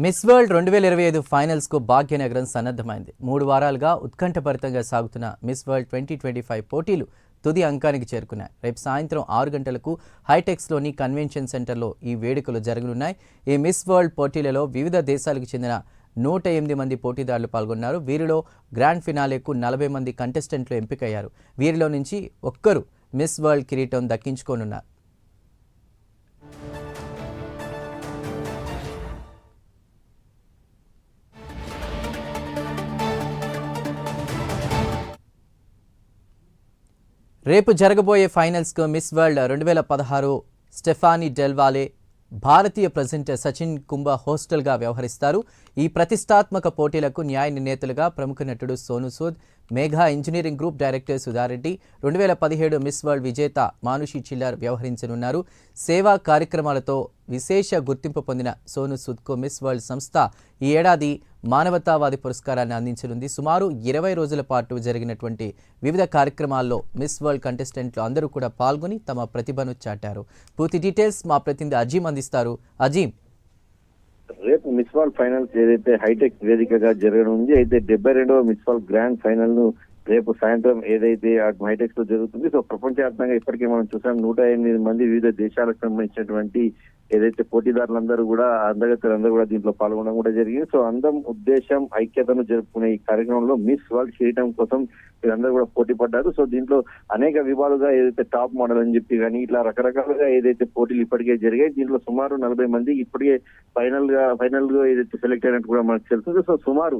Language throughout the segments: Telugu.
మిస్ వరల్డ్ 2025 ఫైనల్స్కు భాగ్యనగరం సన్నద్ధమైంది. 3 వారాలుగా ఉత్కంఠభరితంగా సాగుతున్న మిస్ వరల్డ్ 2025 పోటీలు తుది అంకానికి చేరుకున్నాయి. రేపు సాయంత్రం 6 గంటలకు హైటెక్స్లోని కన్వెన్షన్ సెంటర్లో ఈ వేడుకలు జరగనున్నాయి. ఈ మిస్ వరల్డ్ పోటీలలో వివిధ దేశాలకు చెందిన 108 మంది పోటీదారులు పాల్గొన్నారు. వీరిలో గ్రాండ్ ఫినాలేకు 40 మంది కంటెస్టెంట్లు ఎంపికయ్యారు. వీరిలో నుంచి ఒక్కరు మిస్ వరల్డ్ కిరీటం దక్కించుకోనున్నారు. రేపు జరగబోయే ఫైనల్స్కు మిస్ వరల్డ్ 2016 స్టెఫానీ డెల్వాలే, భారతీయ ప్రెసిడెంట్ సచిన్ కుంభ హోస్టల్గా వ్యవహరిస్తారు. ఈ ప్రతిష్టాత్మక పోటీలకు న్యాయ నిర్ణేతలుగా ప్రముఖ నటుడు Sonu Sood, Megha engineering group director Sudha Reddy, 2017 miss world విజేత మానుషి చిల్లర్ వ్యవహరించనున్నారు. సేవా కార్యక్రమాలతో విశేష గుర్తింపు పొందిన సోను సూద్కు మిస్ వరల్డ్ సంస్థ ఈ ఏడాది మానవతావాది పురస్కారాన్ని అందించనుంది. సుమారు 20 రోజుల పాటు జరిగినటువంటి వివిధ కార్యక్రమాల్లో మిస్ వరల్డ్ కంటెస్టెంట్లు అందరూ కూడా పాల్గొని తమ ప్రతిభను చాటారు. పూర్తి డీటెయిల్స్ మా ప్రతినిధి అజీం అందిస్తారు. అజీం, రేపు మిస్ వరల్డ్ ఫైనల్స్ ఏదైతే హైటెక్ వేదికగా జరగనుంది, అయితే 72వ మిస్ వరల్డ్ గ్రాండ్ ఫైనల్ ను రేపు సాయంత్రం ఏదైతే హైటెక్స్ లో జరుగుతుంది. సో ప్రపంచవ్యాప్తంగా ఇప్పటికే మనం చూసాం 108 మంది వివిధ దేశాలకు సంబంధించినటువంటి ఏదైతే పోటీదారులందరూ కూడా అందగతులందరూ కూడా దీంట్లో పాల్గొనడం కూడా జరిగింది. సో అందం, ఉద్దేశం, ఐక్యతను జరుపుకునే ఈ కార్యక్రమంలో మిస్ వరల్డ్ కిరీటం కోసం వీళ్ళందరూ కూడా పోటీ పడ్డారు. సో దీంట్లో అనేక విభాగాలుగా ఏదైతే టాప్ మోడల్ అని చెప్పి కానీ ఇట్లా రకరకాలుగా ఏదైతే పోటీలు ఇప్పటికే జరిగాయి, దీంట్లో సుమారు 40 మంది ఇప్పటికే ఫైనల్ గా ఏదైతే సెలెక్ట్ అయినట్టు కూడా మనకు తెలుస్తుంది. సో సుమారు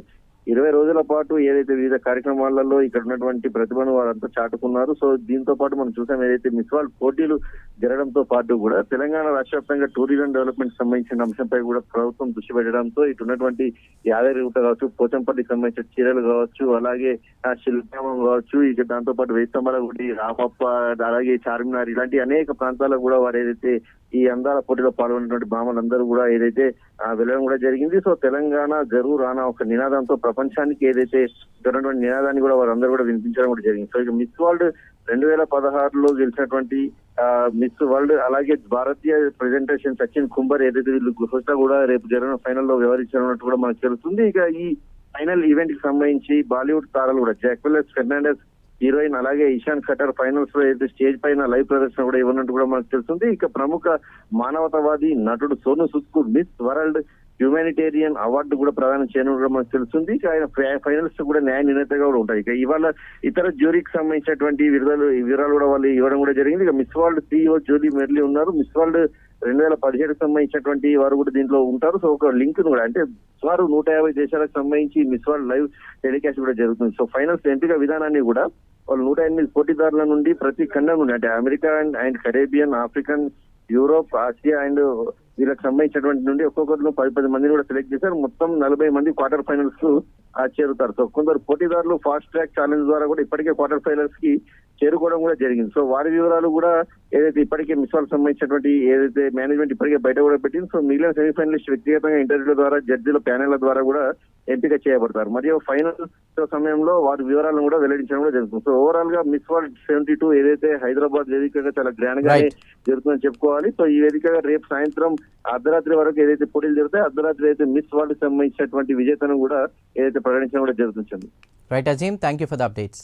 20 రోజుల పాటు ఏదైతే వివిధ కార్యక్రమాలలో ఇక్కడ ఉన్నటువంటి ప్రతిభను వారంతా చాటుకున్నారు. సో దీంతో పాటు మనం చూసాం ఏదైతే మిస్ వరల్డ్ పోటీలు జరగడంతో పాటు కూడా తెలంగాణ రాష్ట్ర వ్యాప్తంగా టూరిజం డెవలప్మెంట్ సంబంధించిన అంశంపై కూడా ప్రభుత్వం దృష్టి పెట్టడంతో ఇటు ఉన్నటువంటి యాదగిరిగుట్ట కావచ్చు, పోచంపల్లికి సంబంధించిన చీరలు కావచ్చు, అలాగే శిల్పామం కావచ్చు, ఇక దాంతో పాటు వేస్తంబల గుడి, రామప్ప, అలాగే చార్మినార్ ఇలాంటి అనేక ప్రాంతాలకు కూడా వారు ఏదైతే ఈ అందాల పోటీలో పాల్గొన్నటువంటి భామలందరూ కూడా ఏదైతే వెళ్ళడం కూడా జరిగింది. సో తెలంగాణ గరు రానా ఒక నినాదంతో ప్రపంచానికి ఏదైతే ఉన్నటువంటి నినాదాన్ని కూడా వారందరూ కూడా వినిపించడం కూడా జరిగింది. సో ఇక మిస్ వరల్డ్ 2016లో గెలిచినటువంటి మిస్ వరల్డ్ అలాగే భారతీయ ప్రెజెంటేషన్ సచిన్ కుంభర్ ఏదైతే వీళ్ళు హోస్టల్ కూడా రేపు జరిగిన ఫైనల్లో వ్యవహరించనున్నట్టు కూడా మనకు తెలుస్తుంది. ఇక ఈ ఫైనల్ ఈవెంట్ కి సంబంధించి బాలీవుడ్ తారలు కూడా జాక్వెలిస్ ఫెర్నాండెస్ హీరోయిన్ అలాగే ఇషాన్ ఖట్టర్ ఫైనల్స్ లో అయితే స్టేజ్ పైన లైవ్ ప్రదర్శన కూడా ఇవ్వనున్నట్టు కూడా మనకు తెలుస్తుంది. ఇక ప్రముఖ మానవతావాది నటుడు సోను సూద్ కు మిస్ వరల్డ్ హ్యూమానిటేరియన్ అవార్డు కూడా ప్రదానం చేయడం కూడా మనకు తెలుస్తుంది. ఇక ఆయన ఫైనల్స్ కూడా న్యాయ నిర్ణేతగా కూడా ఉంటాయి. ఇక ఇవాళ ఇతర జ్యూరీకి సంబంధించినటువంటి వివరాలు కూడా వాళ్ళు ఇవ్వడం కూడా జరిగింది. ఇక miss world CEO Julie merely ఉన్నారు. మిస్ వరల్డ్ 2017కు సంబంధించినటువంటి వారు కూడా దీంట్లో ఉంటారు. సో ఒక లింక్ కూడా అంటే సుమారు 150 దేశాలకు సంబంధించి మిస్ వరల్డ్ లైవ్ టెలికాస్ట్ కూడా జరుగుతుంది. సో ఫైనల్స్ ఎంపిక విధానాన్ని కూడా వాళ్ళు 108 పోటీదారుల నుండి ప్రతి ఖండం నుండి అంటే America and Caribbean, African, Europe, Asia and వీళ్ళకి సంబంధించినటువంటి నుండి ఒక్కొక్కరు 10 మందిని కూడా సెలెక్ట్ చేశారు. మొత్తం 40 మంది క్వార్టర్ ఫైనల్స్ కు చేరుతారు. సో కొందరు పోటీదారులు ఫాస్ట్ ట్రాక్ ఛాలెంజ్ ద్వారా కూడా ఇప్పటికే క్వార్టర్ ఫైనల్స్ కి చేరుకోవడం కూడా జరిగింది. సో వారి వివరాలు కూడా ఏదైతే ఇప్పటికే మిస్ వరల్డ్ సంబంధించినటువంటి ఏదైతే మేనేజ్మెంట్ ఇప్పటికే బయట కూడా పెట్టింది. సో మిగిలిన సెమీఫైనలిస్ట్ వ్యక్తిగతంగా ఇంటర్వ్యూల ద్వారా, జడ్జిల ప్యానెళ్ల ద్వారా కూడా ఎంపిక చేయబడతారు. మరియు ఫైనల్ సమయంలో వారి వివరాలను కూడా వెల్లడించడం కూడా జరుగుతుంది. సో ఓవరాల్ గా మిస్ వరల్డ్ 72 ఏదైతే హైదరాబాద్ వేదికగా చాలా గ్రాండ్ గానే జరుగుతుందని చెప్పుకోవాలి. సో ఈ వేదికగా రేపు సాయంత్రం అర్ధరాత్రి వరకు ఏదైతే పోటీలు జరుగుతాయి, అర్ధరాత్రి అయితే మిస్ వరల్డ్ సంబంధించినటువంటి విజేతను కూడా ఏదైతే ప్రకటించడం కూడా జరుగుతుంది. Right Azeem, thank you for the updates.